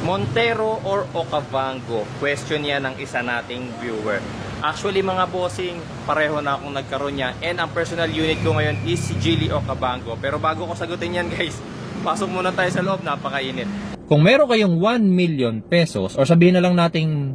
Montero or Okavango? Question yan ng isa nating viewer. Actually mga bossing, pareho na akong nagkaroon niya. And ang personal unit ko ngayon is si Geely Okavango. Pero bago ko sagutin yan guys, pasok muna tayo sa loob, napakainit. Kung meron kayong 1 million pesos or sabihin na lang nating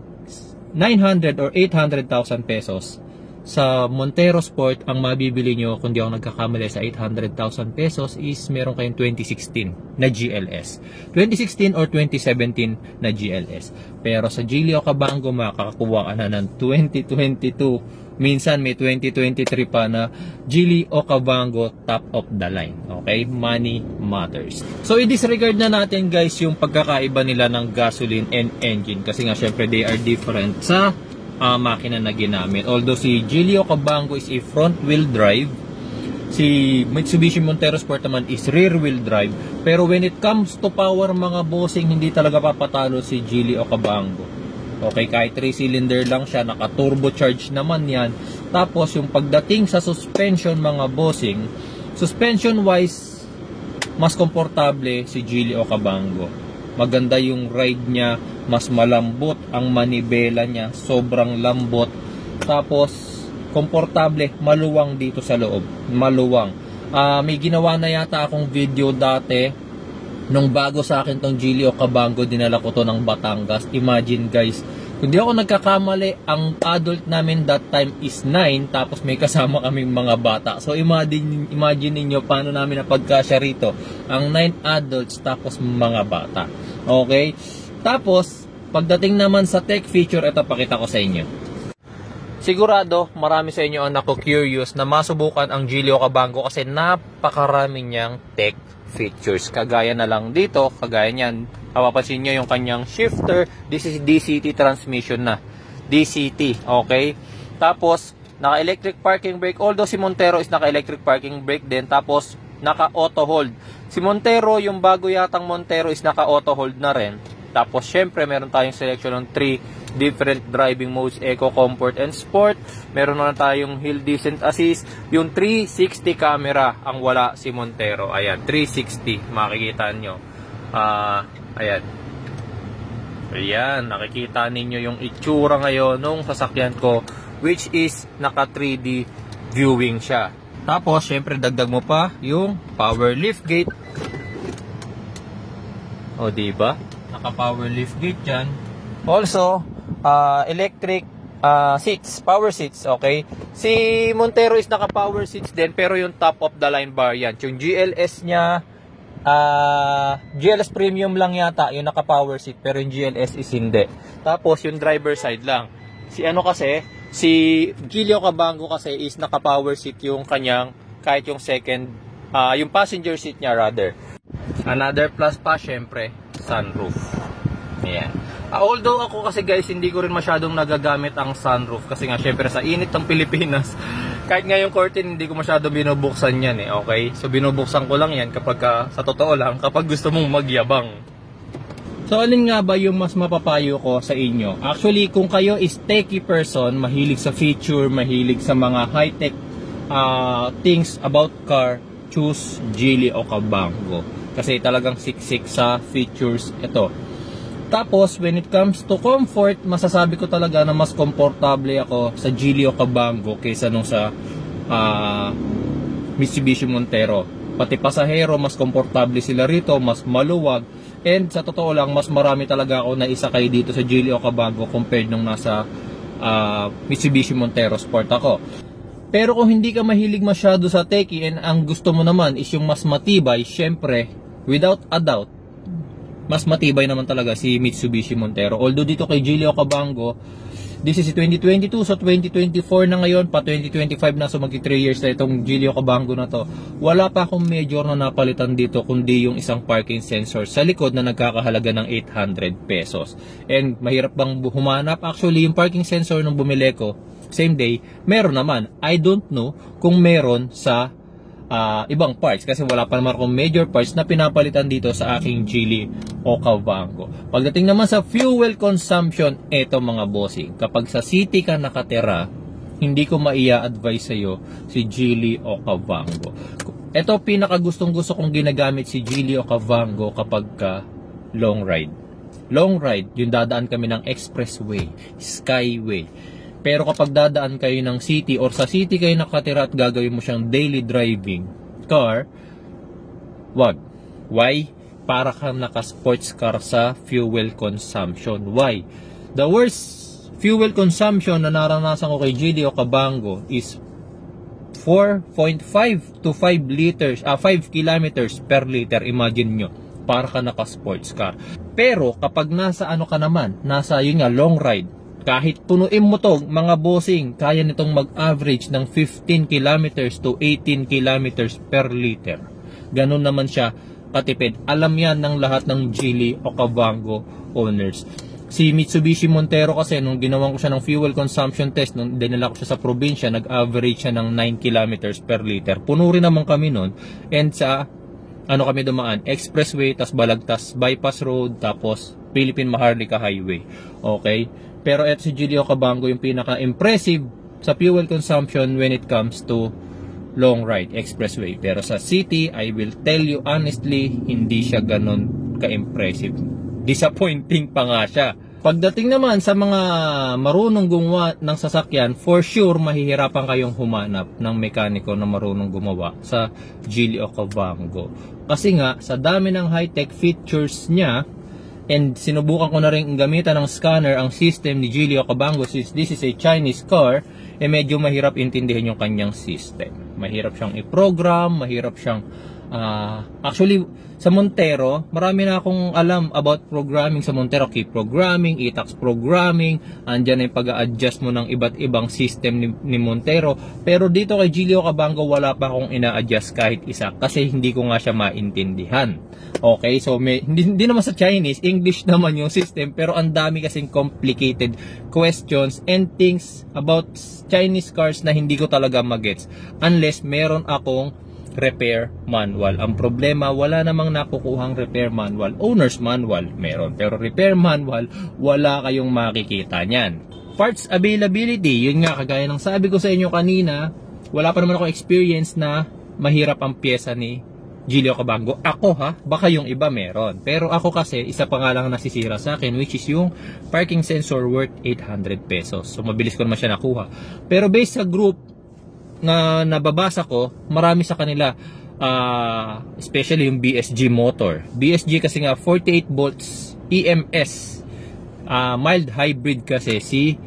900 or 800,000 pesos, sa Montero Sport, ang mabibili nyo, kung di ako nagkakamali, sa 800,000 pesos is meron kayong 2016 na GLS. 2016 or 2017 na GLS. Pero sa Geely Okavango, makakakuha ka na ng 2022. Minsan may 2023 pa na Geely Okavango top of the line. Okay? Money matters. So, i-disregard na natin guys yung pagkakaiba nila ng gasoline and engine. Kasi nga, syempre, they are different sa makina na ginamit. Although si Geely Okavango is a front wheel drive, si Mitsubishi Montero Sport naman is rear wheel drive. Pero when it comes to power mga bossing, hindi talaga papatalo si Geely Okavango. Okay, kahit 3-cylinder lang siya, naka-turbocharge naman yan. Tapos yung pagdating sa suspension mga bossing, suspension wise, mas komportable si Geely Okavango. Maganda yung ride niya, mas malambot ang manibela niya, sobrang lambot. Tapos komportable, maluwang dito sa loob, maluwang. May ginawa na yata akong video dati nung bago sa akin tong Geely Okavango, dinala ko to ng Batangas. Imagine guys, kung di ako nagkakamali, ang adult namin that time is 9, tapos may kasama kaming mga bata. So imagine niyo paano namin napagkasya rito, ang 9 adults tapos mga bata. Okay? Tapos, pagdating naman sa tech feature, ito pakita ko sa inyo. Sigurado, marami sa inyo ang curious na masubukan ang Geely Okavango kasi napakarami niyang tech features. Kagaya na lang dito, kagaya niyan, mapapansin nyo yung kanyang shifter. This is DCT transmission na. DCT, okay? Tapos, naka-electric parking brake. Although si Montero is naka-electric parking brake din. Tapos, naka-auto hold. Si Montero, yung bago yatang Montero is naka-auto hold na rin. Tapos, syempre, meron tayong selection ng 3 different driving modes, Eco, Comfort, and Sport. Meron na tayong Hill Descent Assist. Yung 360 camera ang wala si Montero. Ayan, 360. Makikita nyo. Ayan. Ayan, nakikita ninyo yung itsura ngayon nung sasakyan ko, which is naka 3D viewing siya. Tapos, syempre, dagdag mo pa yung power liftgate. O, diba? Naka-power liftgate yan. Also, electric seats, power seats, okay? Si Montero is naka-power seats din, pero yung top of the line variant. Yung GLS niya, GLS Premium lang yata, yung naka-power seat, pero yung GLS is hindi. Tapos, yung driver side lang. Si Geely Okavango kasi is naka-power seat yung kanyang, kahit yung second, yung passenger seat niya rather. Another plus pa, syempre, sunroof. Ayan. Although ako kasi guys, hindi ko rin masyadong nagagamit ang sunroof. Kasi nga, syempre, sa init ng Pilipinas, kahit nga yung curtain, hindi ko masyadong binubuksan yan eh, okay? So, binubuksan ko lang yan kapag, sa totoo lang, kapag gusto mong magyabang. So, alin nga ba yung mas mapapayo ko sa inyo? Actually, kung kayo is techie person, mahilig sa feature, mahilig sa mga high-tech things about car, choose Geely Okavango. Kasi talagang siksik sa features ito. Tapos, when it comes to comfort, masasabi ko talaga na mas komportable ako sa Geely Okavango kaysa nung sa Mitsubishi Montero. Pati pasahero, mas komportable sila rito, mas maluwag. And sa totoo lang, mas marami talaga ako na isakay dito sa Geely Okavango compared nung nasa Mitsubishi Montero Sport ako. Pero kung hindi ka mahilig masyado sa techie and ang gusto mo naman is yung mas matibay, syempre, without a doubt, mas matibay naman talaga si Mitsubishi Montero. Although dito kay Geely Okavango, this is 2022, so 2024 na ngayon, pa 2025 na, so magti 3 years na itong Geely Okavango na to. Wala pa akong major na napalitan dito, kundi yung isang parking sensor sa likod na nagkakahalaga ng 800 pesos. And mahirap bang humanap? Actually, yung parking sensor nung bumili ko, same day, meron naman. I don't know kung meron sa ibang parts kasi wala pa naman akong major parts na pinapalitan dito sa aking Geely Okavango. Pagdating naman sa fuel consumption, eto mga bossing, kapag sa city ka nakatira, hindi ko maia-advise sa'yo si Geely Okavango. Ito pinakagustong gusto kong ginagamit si Geely Okavango kapag long ride. long ride, yung dadaan kami ng expressway, skyway. Pero kapag dadaan kayo ng city or sa city kayo nakatira at gagawin mo siyang daily driving car, wag. Why? Para kang naka-sports car sa fuel consumption. Why? The worst fuel consumption na naranasan ko kay GD Okavango is 4.5 to 5 liters, 5 kilometers per liter. Imagine nyo, para ka naka-sports car. Pero kapag nasa ano ka naman, nasa yun nga, long ride, kahit punuin mo to, mga bossing, kaya nitong mag-average ng 15 kilometers to 18 kilometers per liter. Ganun naman siya katipid. Alam yan ng lahat ng Geely Okavango owners. Si Mitsubishi Montero kasi, nung ginawan ko siya ng fuel consumption test, nung dinala ko siya sa probinsya, nag-average siya ng 9 kilometers per liter. Puno rin naman kami nun. And sa, ano kami dumaan? Expressway, tas Balagtas Bypass Road, tapos Philippine Maharlika Highway. Okay? Pero eto si Geely Okavango yung pinaka-impressive sa fuel consumption when it comes to long ride, expressway. Pero sa city, I will tell you honestly, hindi siya ganun ka-impressive. Disappointing pa nga siya. Pagdating naman sa mga marunong gumawa ng sasakyan, for sure, mahihirapan kayong humanap ng mekaniko na marunong gumawa sa Geely Okavango. Kasi nga, sa dami ng high-tech features niya, and sinubukan ko na rin gamitan ng scanner ang system ni Geely Okavango, since this is a Chinese car, medyo mahirap intindihin yung kanyang system. Mahirap siyang i-program, mahirap siyang actually sa Montero, marami na akong alam about programming sa Montero. Key programming, e-tax programming, andyan yung pag-a-adjust mo ng iba't ibang system ni Montero. Pero dito kay Geely Okavango, wala pa akong ina-adjust kahit isa kasi hindi ko nga siya maintindihan. Okay, so hindi naman sa Chinese, English naman yung system, pero ang dami kasing complicated questions and things about Chinese cars na hindi ko talaga magets unless meron akong repair manual. Ang problema, wala namang nakukuhang repair manual. Owner's manual meron, pero repair manual, wala kayong makikita niyan. Parts availability, yun nga, kagaya ng sabi ko sa inyo kanina, wala pa naman ako experience na mahirap ang pyesa ni Geely Okavango. Ako baka yung iba meron. Pero ako kasi, isa pa nga lang nasisira sa akin, which is yung parking sensor worth 800 pesos. So mabilis ko naman siya nakuha. Pero based sa group na nababasa ko, marami sa kanila, especially yung BSG motor. BSG kasi nga 48 volts EMS, mild hybrid kasi si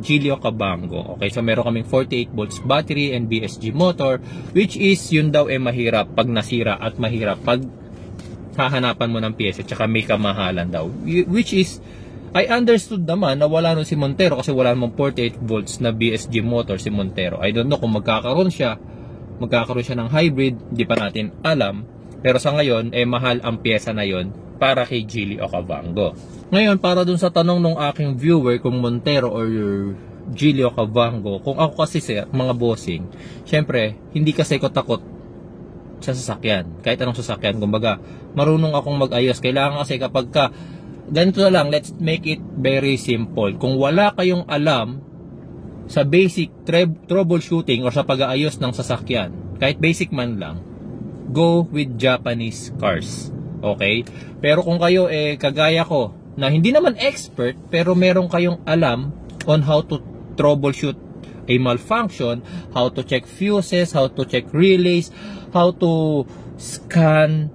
Geely Okavango. Okay, so meron kaming 48 volts battery and BSG motor, which is yun daw mahirap pag nasira at mahirap pag hahanapan mo ng pyesa, tsaka may kamahalan daw, which is I understood naman na wala nun si Montero kasi wala namang 48 volts na BSG motor si Montero. I don't know kung magkakaroon siya ng hybrid, hindi pa natin alam. Pero sa ngayon, mahal ang pyesa na yon para kay Geely Okavango. Ngayon, para dun sa tanong ng aking viewer kung Montero or Geely Okavango, kung ako kasi mga bossing, syempre, hindi kasi ko takot sa sasakyan. Kahit anong sasakyan, kumbaga, marunong akong mag-ayos. Kailangan kasi kapag ganito na lang, let's make it very simple. Kung wala kayong alam sa basic troubleshooting or sa pag-aayos ng sasakyan, kahit basic man lang, go with Japanese cars. Okay? Pero kung kayo kagaya ko, na hindi naman expert, pero meron kayong alam on how to troubleshoot a malfunction, how to check fuses, how to check relays, how to scan,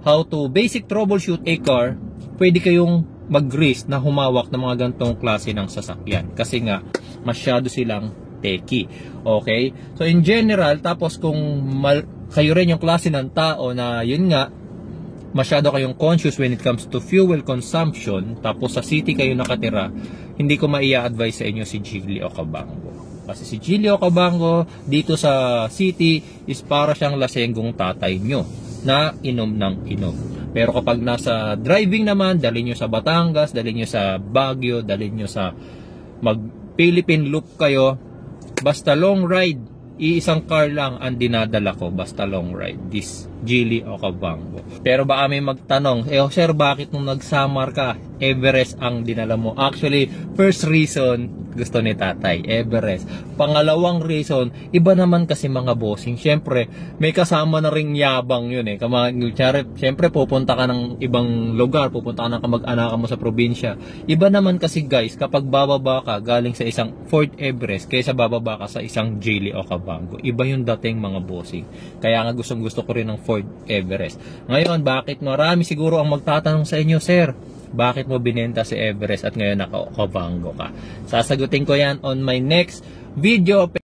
how to basic troubleshoot a car, pwede kayong mag-risk na humawak ng mga gantong klase ng sasakyan. Kasi nga, masyado silang techy. Okay? So, in general, tapos kung kayo rin yung klase ng tao na, yun nga, masyado kayong conscious when it comes to fuel consumption, tapos sa city kayo nakatira, hindi ko maia-advise sa inyo si Geely Okavango. Kasi si Geely Okavango, dito sa city, is para siyang lasenggong tatay nyo na inom ng inom. Pero kapag nasa driving naman, dalhin nyo sa Batangas, dalhin nyo sa Baguio, dalhin nyo sa mag-Philippine Loop kayo, basta long ride, iisang car lang ang dinadala ko, basta long ride, this Geely Okavango. Pero baka may magtanong, sir, bakit nung nag-summer ka, Everest ang dinala mo? Actually, first reason, gusto ni tatay, Everest. Pangalawang reason, iba naman kasi mga bossing. Siyempre, may kasama na ring yabang yun eh. Siyempre, pupunta ka ng ibang lugar, pupunta ka ng kamag-anakan mo sa probinsya. Iba naman kasi guys, kapag bababa ka galing sa isang Fort Everest, kaysa bababa ka sa isang Jili Okavango. Iba yung dating mga bossing. Kaya nga gusto ko rin ng Fort Everest. Ngayon, bakit marami siguro ang magtatanong sa inyo, sir? Bakit mo binenta si Everest at ngayon naka-Okavango ka? Sasagutin ko yan on my next video.